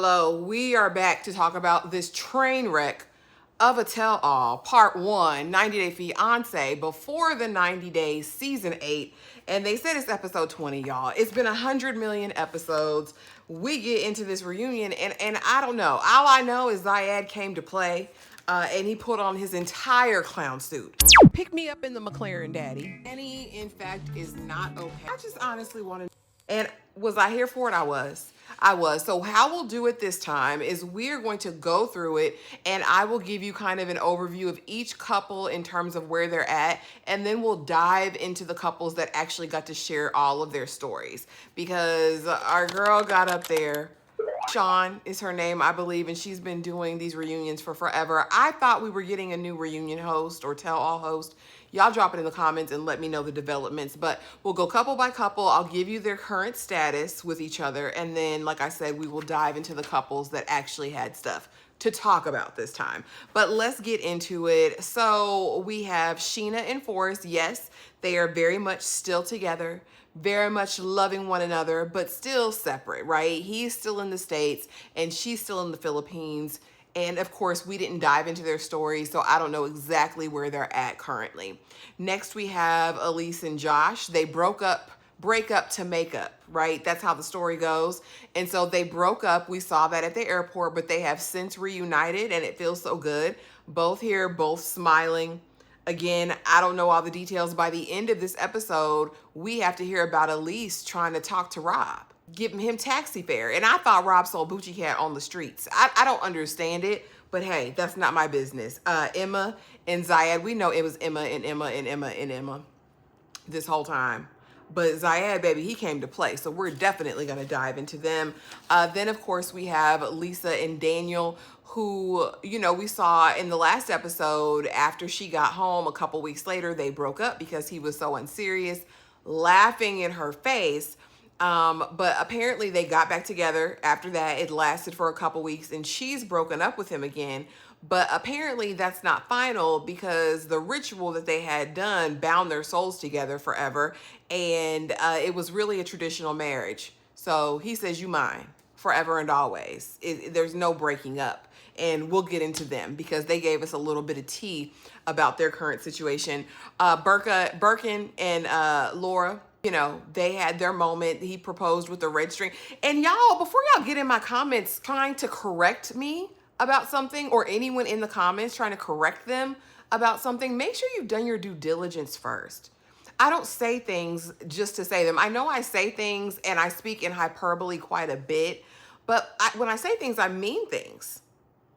Hello, we are back to talk about this train wreck of a tell-all, part 1, 90 Day Fiancé, before the 90 days, season 8. And they said it's episode 20, y'all. It's been 100 million episodes. We get into this reunion, and I don't know. All I know is Ziad came to play, and he put on his entire clown suit. Pick me up in the McLaren, daddy. Annie, in fact, is not okay. I just honestly want to... And was I here for it? I was. So how we'll do it this time is we're going to go through it, and I will give you kind of an overview of each couple in terms of where they're at, and then we'll dive into the couples that actually got to share all of their stories, because our girl got up there. Sean is her name, I believe, and she's been doing these reunions for forever. I thought we were getting a new reunion host or tell-all host. Y'all drop it in the comments and let me know the developments, but we'll go couple by couple. I'll give you their current status with each other, and then, like I said, we will dive into the couples that actually had stuff to talk about this time. But let's get into it. So we have Sheena and Forrest. Yes, they are very much still together, very much loving one another, but still separate, right? He's still in the States and she's still in the Philippines. And of course, we didn't dive into their stories, so I don't know exactly where they're at currently. Next, we have Elise and Josh. They break up to make up, right? That's how the story goes. And so they broke up. We saw that at the airport, but they have since reunited, and it feels so good. Both here, both smiling. Again, I don't know all the details. By the end of this episode, we have to hear about Elise trying to talk to Rob, giving him taxi fare. And I thought Rob sold Bucci Cat on the streets. I don't understand it, but hey, that's not my business. Emma and Ziad, we know it was Emma this whole time. But Ziad, baby, he came to play. So we're definitely going to dive into them. Then, of course, we have Lisa and Daniel, who, you know, we saw in the last episode after she got home a couple weeks later, they broke up because he was so unserious, laughing in her face. But apparently they got back together after that. It lasted for a couple weeks and she's broken up with him again. But apparently that's not final because the ritual that they had done bound their souls together forever. And it was really a traditional marriage. So he says, you mine forever and always. There's no breaking up. And we'll get into them because they gave us a little bit of tea about their current situation. Birkan and Laura, you know, they had their moment. He proposed with the red string. And y'all, before y'all get in my comments trying to correct me about something, or anyone in the comments trying to correct them about something, make sure you've done your due diligence first. I don't say things just to say them. I know I say things and I speak in hyperbole quite a bit, but when I say things, I mean things.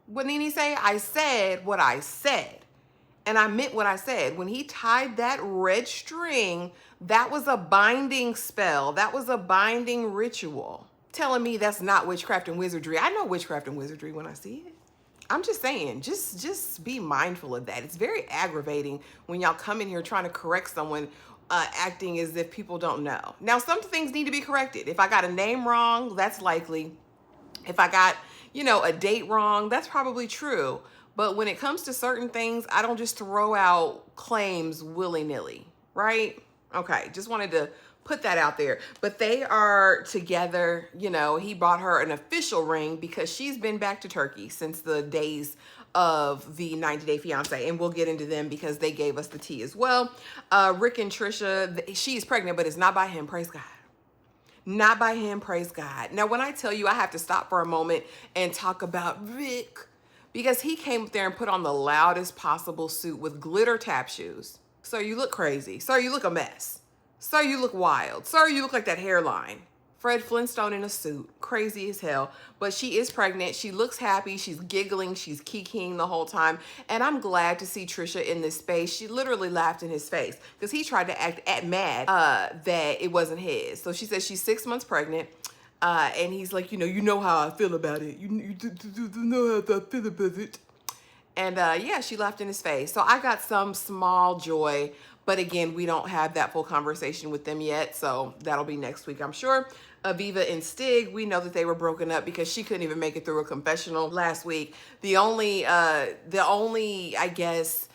What did he say? I said what I said. And I meant what I said. When he tied that red string, that was a binding spell. That was a binding ritual. Telling me that's not witchcraft and wizardry. I know witchcraft and wizardry when I see it. I'm just saying, just be mindful of that. It's very aggravating when y'all come in here trying to correct someone, acting as if people don't know. Now, some things need to be corrected. If I got a name wrong, that's likely. If I got, you know, a date wrong, that's probably true. But when it comes to certain things, I don't just throw out claims willy-nilly, right? Okay, just wanted to put that out there. But they are together. You know, he bought her an official ring because she's been back to Turkey since the days of the 90 Day Fiancé. And we'll get into them because they gave us the tea as well. Rick and Trisha, she's pregnant, but it's not by him, praise God. Not by him, praise God. Now, when I tell you, I have to stop for a moment and talk about Rick, because he came up there and put on the loudest possible suit with glitter tap shoes. Sir, you look crazy. Sir, you look a mess. Sir, you look wild. Sir, you look like that hairline. Fred Flintstone in a suit. Crazy as hell. But she is pregnant. She looks happy. She's giggling. She's kikiing the whole time. And I'm glad to see Trisha in this space. She literally laughed in his face because he tried to act mad that it wasn't his. So she says she's 6 months pregnant. And he's like, you know how I feel about it. You know how I feel about it. And yeah, she laughed in his face. So I got some small joy. But again, we don't have that full conversation with them yet. So that'll be next week, I'm sure. Aviva and Stig, we know that they were broken up because she couldn't even make it through a confessional last week. The only, I guess,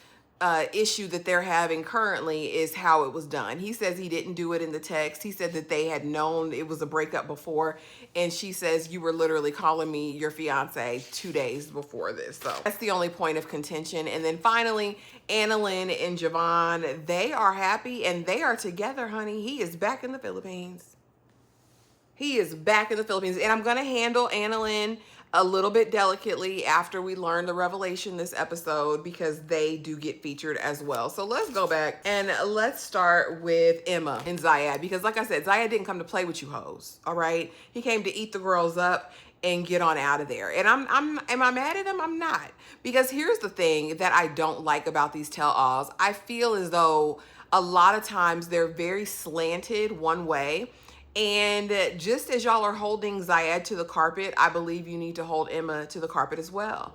issue that they're having currently is how it was done. He says he didn't do it in the text. He said that they had known it was a breakup before, and she says, you were literally calling me your fiance 2 days before this. So that's the only point of contention. And then finally, Annalin and Javan, they are happy and they are together, honey. He is back in the Philippines. He is back in the Philippines. And I'm going to handle Annalin a little bit delicately after we learn the revelation this episode, because they do get featured as well. So let's go back and let's start with Emma and Ziad, because like I said, Ziad didn't come to play with you hoes, all right? He came to eat the girls up and get on out of there. And am I mad at him? I'm not. Because here's the thing that I don't like about these tell-alls. I feel as though a lot of times they're very slanted one way. And just as y'all are holding Ziad to the carpet, I believe you need to hold Emma to the carpet as well.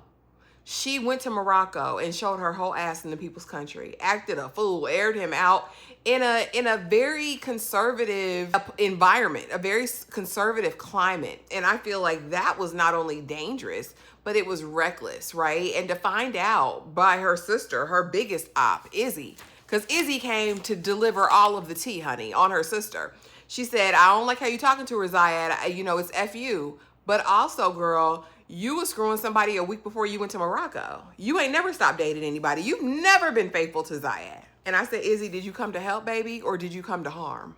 She went to Morocco and showed her whole ass in the people's country, acted a fool, aired him out in a very conservative environment, a very conservative climate. And I feel like that was not only dangerous, but it was reckless, right? And to find out by her sister, her biggest op, Izzy, because Izzy came to deliver all of the tea, honey, on her sister. She said, I don't like how you talking to her, Ziad. You know, it's F you. But also, girl, you was screwing somebody a week before you went to Morocco. You ain't never stopped dating anybody. You've never been faithful to Ziad. And I said, Izzy, did you come to help, baby? Or did you come to harm?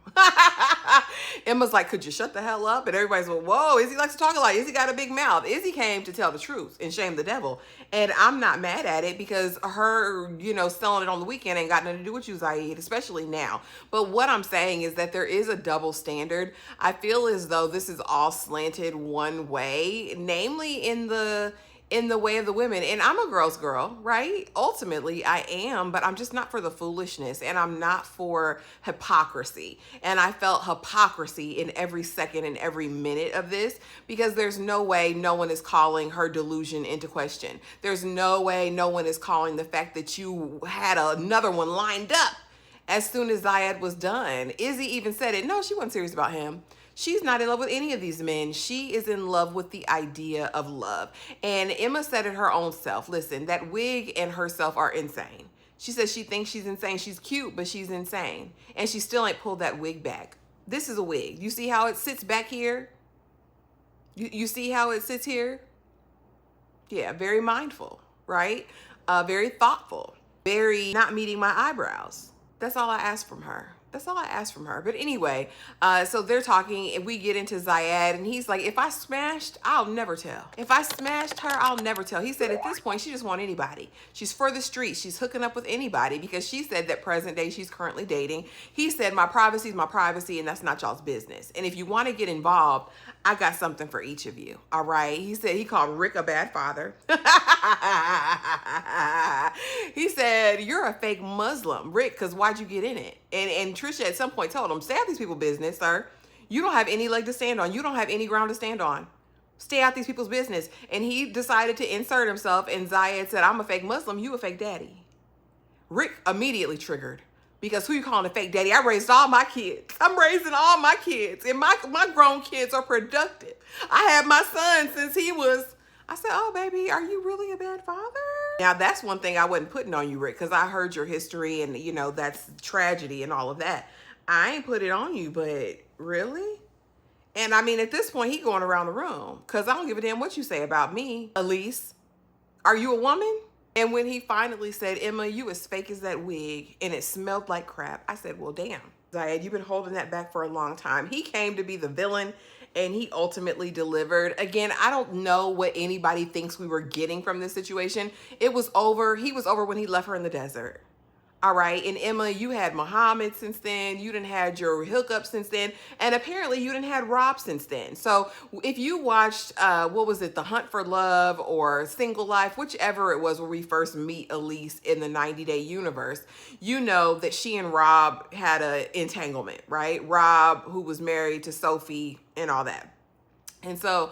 Emma's like, could you shut the hell up? And everybody's like, whoa, Izzy likes to talk a lot. Izzy got a big mouth. Izzy came to tell the truth and shame the devil. And I'm not mad at it, because her, you know, selling it on the weekend ain't got nothing to do with you, Ziad, especially now. But what I'm saying is that there is a double standard. I feel as though this is all slanted one way, namely in the way of the women. And I'm a girl's girl, right? Ultimately, I am, but I'm just not for the foolishness, and I'm not for hypocrisy. And I felt hypocrisy in every second and every minute of this, because there's no way no one is calling her delusion into question. There's no way no one is calling the fact that you had another one lined up as soon as Ziad was done. Izzy even said it. No, she wasn't serious about him. She's not in love with any of these men. She is in love with the idea of love. And Emma said it her own self. Listen, that wig and herself are insane. She says she thinks she's insane. She's cute, but she's insane. And she still ain't pulled that wig back. This is a wig. You see how it sits back here? You see how it sits here? Yeah, very mindful, right? Very thoughtful. Very not meeting my eyebrows. That's all I asked from her. That's all I asked from her. But anyway, so they're talking and we get into Ziad, and he's like, if I smashed, I'll never tell. If I smashed her, I'll never tell. He said at this point, she just wants anybody. She's for the streets. She's hooking up with anybody, because she said that present day she's currently dating. He said, my privacy is my privacy, and that's not y'all's business. And if you want to get involved, I got something for each of you. All right. He said he called Rick a bad father. He said, you're a fake Muslim, Rick, because why'd you get in it? And Trisha at some point told him, stay out these people's business, sir. You don't have any leg to stand on. You don't have any ground to stand on. Stay out these people's business. And he decided to insert himself, and Ziad said, I'm a fake Muslim. You a fake daddy. Rick immediately triggered. Because who you calling a fake daddy? I raised all my kids. I'm raising all my kids. And my grown kids are productive. I had my son since he was... I said, oh, baby, are you really a bad father? Now, that's one thing I wasn't putting on you, Rick, because I heard your history and, you know, that's tragedy and all of that. I ain't put it on you, but really? And I mean, at this point, he going around the room, because I don't give a damn what you say about me. Elise, are you a woman? And when he finally said, Emma, you as fake as that wig, and it smelled like crap, I said, well, damn, Ziad, you've been holding that back for a long time. He came to be the villain, and he ultimately delivered. Again, I don't know what anybody thinks we were getting from this situation. It was over. He was over when he left her in the desert. All right. And Emma, you had Muhammad since then. You done had your hookup since then. And apparently you done had Rob since then. So if you watched, what was it? The Hunt for Love or Single Life, whichever it was where we first meet Elise in the 90-day universe, you know that she and Rob had an entanglement, right? Rob, who was married to Sophie and all that. And so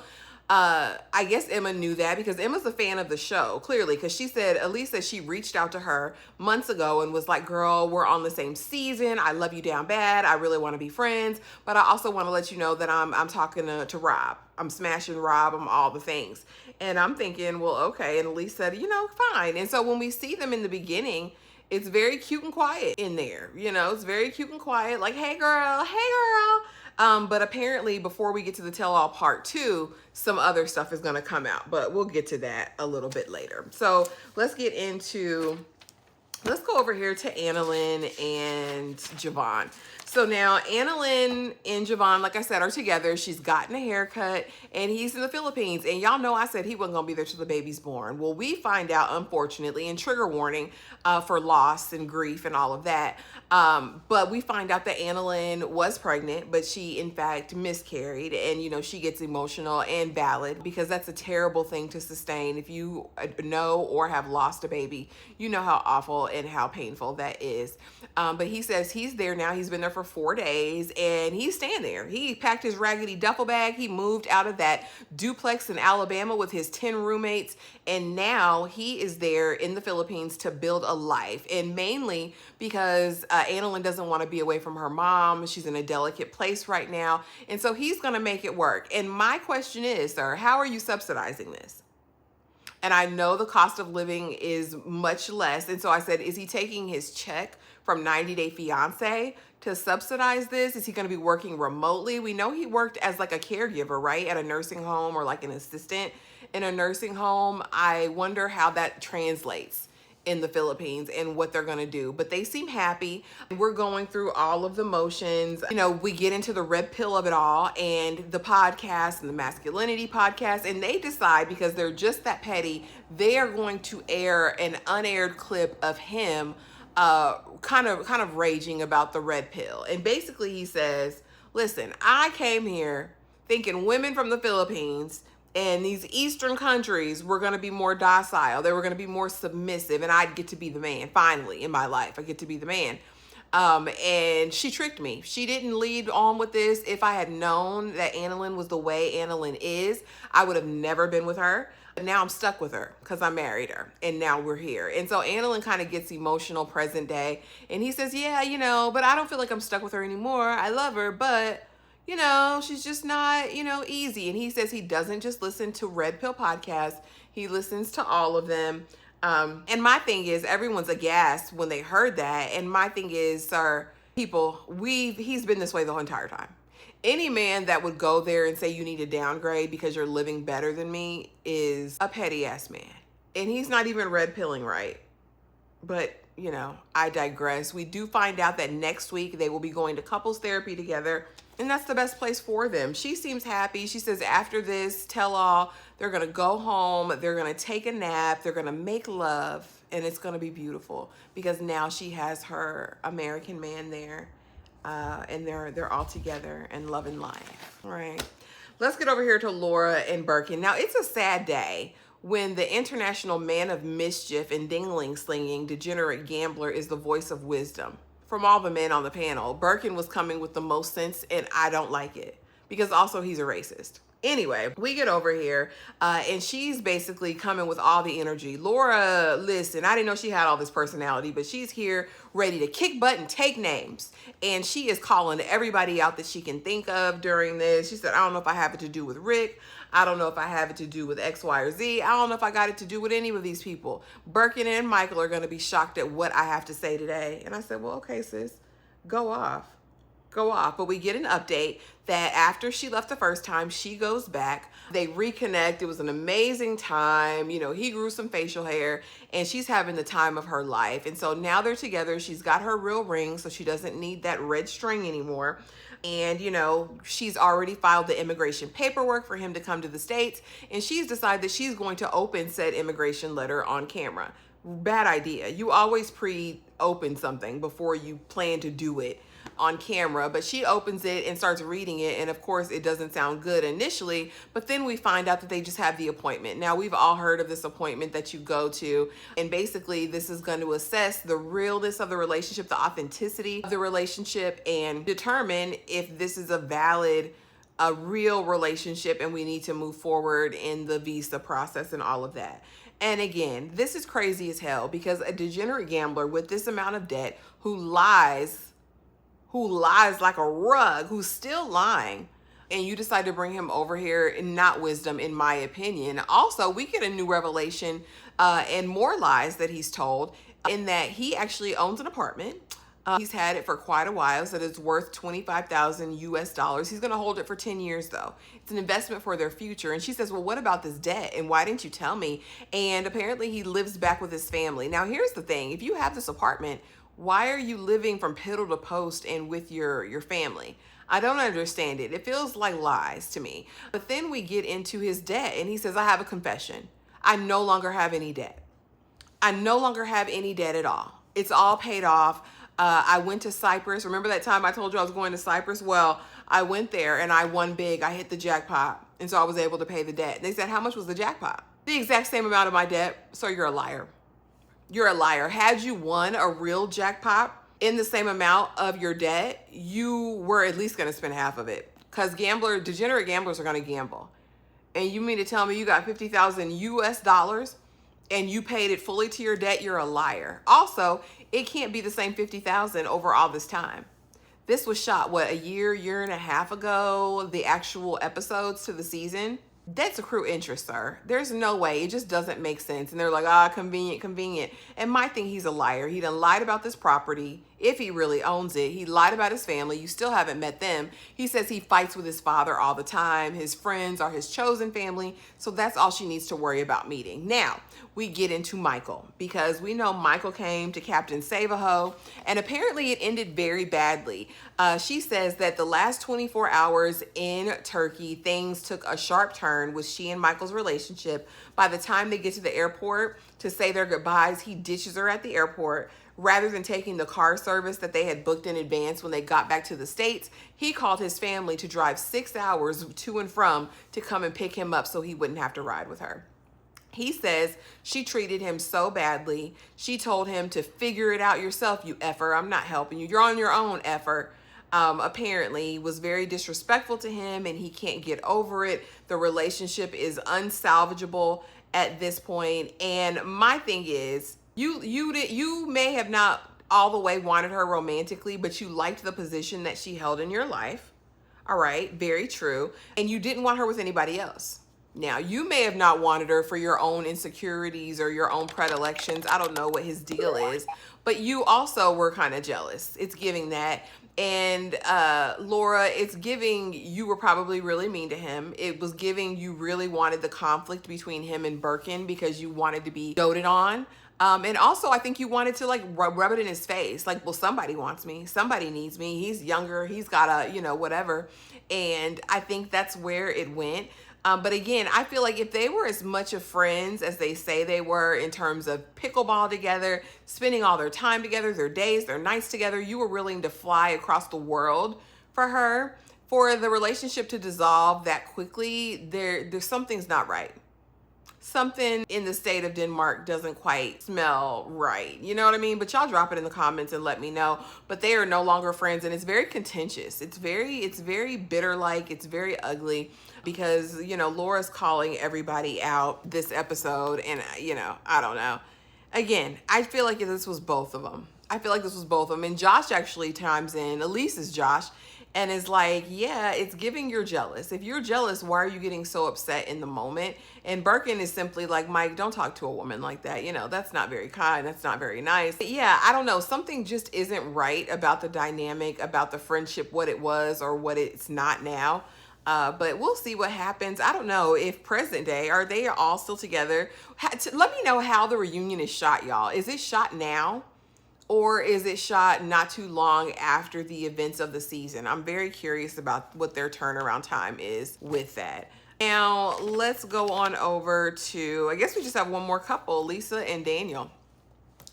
I guess Emma knew that because Emma's a fan of the show, clearly, because she said, Elise said she reached out to her months ago and was like, girl, we're on the same season. I love you down bad. I really want to be friends. But I also want to let you know that I'm talking to Rob. I'm smashing Rob. I'm all the things. And I'm thinking, well, okay. And Elise said, you know, fine. And so when we see them in the beginning, It's very cute and quiet in there. You know, it's very cute and quiet. Like, hey girl, hey girl. But apparently before we get to the tell-all part 2, some other stuff is gonna come out, but we'll get to that a little bit later. So let's go over here to Annalin and Javan. So now Annalin and Javan, like I said, are together. She's gotten a haircut and he's in the Philippines. And y'all know I said he wasn't gonna be there till the baby's born. Well, we find out, unfortunately, and trigger warning for loss and grief and all of that. But we find out that Annalin was pregnant, but she in fact miscarried. And you know, she gets emotional and valid because that's a terrible thing to sustain. If you know or have lost a baby, you know how awful and how painful that is. But he says he's there now. He's been there for 4 days and he's staying there. He packed his raggedy duffel bag. He moved out of that duplex in Alabama with his 10 roommates. And now he is there in the Philippines to build a life. And mainly because Annalin doesn't want to be away from her mom. She's in a delicate place right now. And so he's going to make it work. And my question is, sir, how are you subsidizing this? And I know the cost of living is much less. And so I said, is he taking his check from 90 Day Fiancé to subsidize this? Is he going to be working remotely? We know he worked as like a caregiver, right? At a nursing home or like an assistant in a nursing home. I wonder how that translates in the Philippines and what they're going to do, but they seem happy. We're going through all of the motions. You know, we get into the red pill of it all and the podcast and the masculinity podcast, and they decide, because they're just that petty, they are going to air an unaired clip of him kind of raging about the red pill. And basically he says, listen, I came here thinking women from the Philippines and these Eastern countries were going to be more docile. They were going to be more submissive, and I'd get to be the man. Finally, in my life, I get to be the man. And she tricked me. She didn't lead on with this. If I had known that Annalin was the way Annalin is, I would have never been with her. But now I'm stuck with her because I married her, and now we're here. And so Annalin kind of gets emotional present day, and he says, yeah, you know, but I don't feel like I'm stuck with her anymore. I love her, but you know, she's just not, you know, easy. And he says he doesn't just listen to Red Pill podcasts. He listens to all of them. And my thing is, everyone's aghast when they heard that. And my thing is, sir, people, he's been this way the whole entire time. Any man that would go there and say you need to downgrade because you're living better than me is a petty ass man. And he's not even red pilling right. But, you know, I digress. We do find out that next week they will be going to couples therapy together. And that's the best place for them. She seems happy. She says after this tell-all, they're going to go home. They're going to take a nap. They're going to make love. And it's going to be beautiful because now she has her American man there. And they're all together and loving life. All right. Let's get over here to Laura and Birkan. Now, it's a sad day when the international man of mischief and dingling slinging degenerate gambler is the voice of wisdom. From all the men on the panel, Birkan was coming with the most sense, and I don't like it because also he's a racist. Anyway, we get over here and she's basically coming with all the energy. Laura, listen, I didn't know she had all this personality, but she's here ready to kick butt and take names. And she is calling everybody out that she can think of during this. She said, I don't know if I have it to do with Rick. I don't know if I have it to do with X, Y, or Z. I don't know if I got it to do with any of these people. Birkan and Michael are going to be shocked at what I have to say today. And I said, well, okay, sis, go off. Go off. But we get an update that after she left the first time, she goes back. They reconnect. It was an amazing time. You know, he grew some facial hair and she's having the time of her life. And so now they're together. She's got her real ring, so she doesn't need that red string anymore. And, you know, she's already filed the immigration paperwork for him to come to the States. And she's decided that she's going to open said immigration letter on camera. Bad idea. You always pre-open something before you plan to do it on camera. But she opens it and starts reading it. And of course, it doesn't sound good initially. But then we find out that they just have the appointment. Now, we've all heard of this appointment that you go to. And basically, this is going to assess the realness of the relationship, the authenticity of the relationship, and determine if this is a real relationship and we need to move forward in the visa process and all of that. And again, this is crazy as hell because a degenerate gambler with this amount of debt who lies like a rug, who's still lying, and you decide to bring him over here, and not wisdom, in my opinion. Also, we get a new revelation and more lies that he's told in that he actually owns an apartment. He's had it for quite a while, so it's worth 25,000 US dollars. He's going to hold it for 10 years though. It's an investment for their future. And she says, well, what about this debt? And why didn't you tell me? And apparently he lives back with his family. Now, here's the thing. If you have this apartment, why are you living from pillar to post and with your family? I don't understand it. It feels like lies to me. But then we get into his debt and he says, I have a confession. I no longer have any debt. I no longer have any debt at all. It's all paid off. I went to Cyprus. Remember that time I told you I was going to Cyprus? Well, I went there and I won big. I hit the jackpot. And so I was able to pay the debt. They said, how much was the jackpot? The exact same amount of my debt. So you're a liar. You're a liar. Had you won a real jackpot in the same amount of your debt, you were at least going to spend half of it. Because degenerate gamblers are going to gamble. And you mean to tell me you got 50,000 US dollars and you paid it fully to your debt? You're a liar. Also, it can't be the same 50,000 over all this time. This was shot, what, a year and a half ago, the actual episodes to the season. That's accrued interest, sir. There's no way. It just doesn't make sense. And they're like, convenient. And my thing, he's a liar. He done lied about this property, if he really owns it. He lied about his family. You still haven't met them. He says he fights with his father all the time. His friends are his chosen family. So that's all she needs to worry about meeting. Now, we get into Michael, because we know Michael came to Captain Save-A-Ho, and apparently it ended very badly. She says that the last 24 hours in Turkey, things took a sharp turn with she and Michael's relationship. By the time they get to the airport to say their goodbyes, he ditches her at the airport. Rather than taking the car service that they had booked in advance when they got back to the States, he called his family to drive 6 hours to and from to come and pick him up so he wouldn't have to ride with her. He says she treated him so badly. She told him to figure it out yourself, you effer. I'm not helping you. You're on your own, effer. Apparently was very disrespectful to him and he can't get over it. The relationship is unsalvageable at this point. And my thing is, you may have not all the way wanted her romantically, but you liked the position that she held in your life. All right, very true. And you didn't want her with anybody else. Now, you may have not wanted her for your own insecurities or your own predilections. I don't know what his deal is, but you also were kind of jealous. It's giving that. And Laura, it's giving you were probably really mean to him. It was giving you really wanted the conflict between him and Birkan because you wanted to be doted on. And also, I think you wanted to like rub it in his face. Like, well, somebody wants me. Somebody needs me. He's younger. He's got a, whatever. And I think that's where it went. But again, I feel like if they were as much of friends as they say they were in terms of pickleball together, spending all their time together, their days, their nights together, you were willing to fly across the world for her. For the relationship to dissolve that quickly, there's something's not right. Something in the state of Denmark doesn't quite smell right. You know what I mean? But y'all drop it in the comments and let me know. But they are no longer friends and it's very contentious. It's very bitter-like. It's very ugly because, Laura's calling everybody out this episode and, I don't know. Again, I feel like this was both of them. And Josh actually chimes in. Elise is Josh. And is like, yeah, it's giving you're jealous. If you're jealous, why are you getting so upset in the moment? And Birkan is simply like, Mike, don't talk to a woman like that. That's not very kind. That's not very nice. But yeah, I don't know. Something just isn't right about the dynamic, about the friendship, what it was or what it's not now. But we'll see what happens. I don't know if present day, are they all still together? Let me know how the reunion is shot, y'all. Is it shot now? Or is it shot not too long after the events of the season? I'm very curious about what their turnaround time is with that. Now, let's go on over to, I guess we just have one more couple, Lisa and Daniel.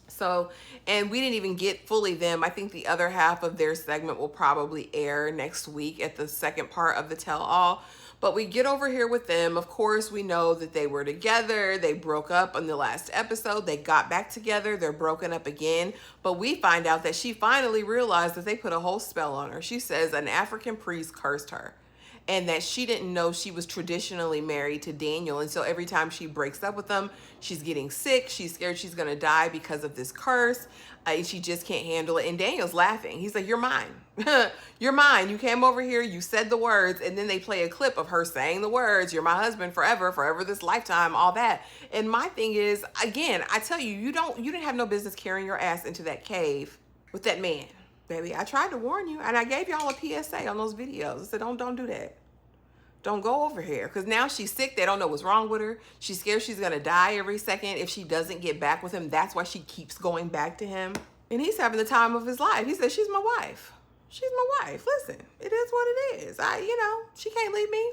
So, and we didn't even get fully them. I think the other half of their segment will probably air next week at the second part of the tell-all. But we get over here with them. Of course, we know that they were together. They broke up on the last episode. They got back together. They're broken up again. But we find out that she finally realized that they put a whole spell on her. She says an African priest cursed her. and that she didn't know she was traditionally married to Daniel. And so every time she breaks up with him, she's getting sick. She's scared she's going to die because of this curse. And she just can't handle it. And Daniel's laughing. He's like, you're mine. You're mine. You came over here. You said the words. And then they play a clip of her saying the words. You're my husband forever, forever this lifetime, all that. And my thing is, again, I tell you, you didn't have no business carrying your ass into that cave with that man. Baby, I tried to warn you, and I gave y'all a PSA on those videos. I said, don't do that. Don't go over here. Because now she's sick. They don't know what's wrong with her. She's scared she's going to die every second if she doesn't get back with him. That's why she keeps going back to him. And he's having the time of his life. He says, she's my wife. She's my wife. Listen, it is what it is. She can't leave me.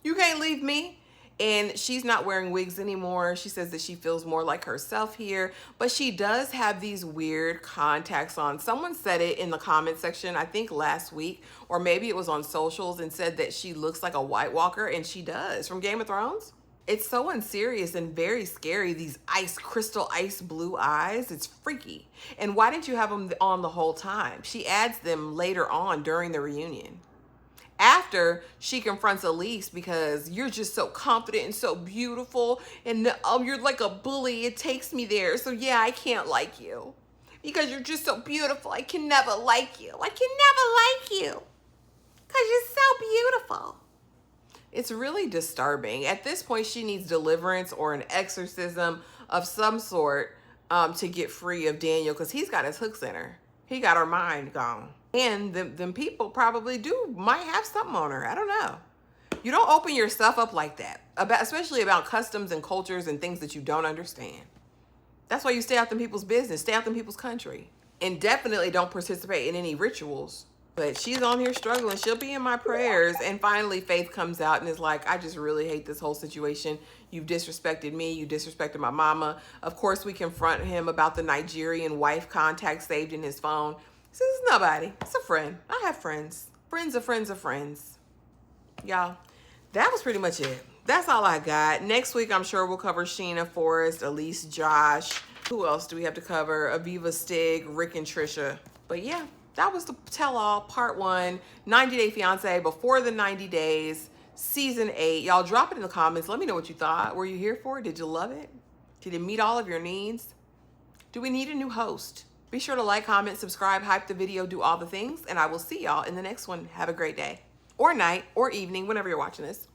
You can't leave me. And she's not wearing wigs anymore. She says that she feels more like herself here, but she does have these weird contacts on. Someone said it in the comment section, I think last week, or maybe it was on socials, and said that she looks like a White Walker, and she does, from Game of Thrones. It's so unserious and very scary, these crystal ice blue eyes. It's freaky. And why didn't you have them on the whole time? She adds them later on during the reunion, after she confronts Elise, because you're just so confident and so beautiful, and you're like a bully. It takes me there. So yeah, I can't like you because you're just so beautiful. I can never like you. I can never like you because you're so beautiful. It's really disturbing. At this point, she needs deliverance or an exorcism of some sort to get free of Daniel, because he's got his hooks in her. He got her mind gone. And them people probably might have something on her. I don't know. You don't open yourself up like that, especially about customs and cultures and things that you don't understand. That's why you stay out them people's business, stay out them people's country. And definitely don't participate in any rituals. But she's on here struggling. She'll be in my prayers. And finally, Faith comes out and is like, I just really hate this whole situation. You've disrespected me. You disrespected my mama. Of course, we confront him about the Nigerian wife contact saved in his phone. He says, it's nobody. It's a friend. I have friends. Friends of friends of friends. Y'all, that was pretty much it. That's all I got. Next week, I'm sure we'll cover Sheena, Forrest, Elise, Josh. Who else do we have to cover? Aviva, Stig, Rick, and Trisha. But yeah, that was the tell-all, part 1, 90 Day Fiancé, Before the 90 Days, season 8. Y'all drop it in the comments. Let me know what you thought. Were you here for it? Did you love it? Did it meet all of your needs? Do we need a new host? Be sure to like, comment, subscribe, hype the video, do all the things, and I will see y'all in the next one. Have a great day, or night, or evening, whenever you're watching this.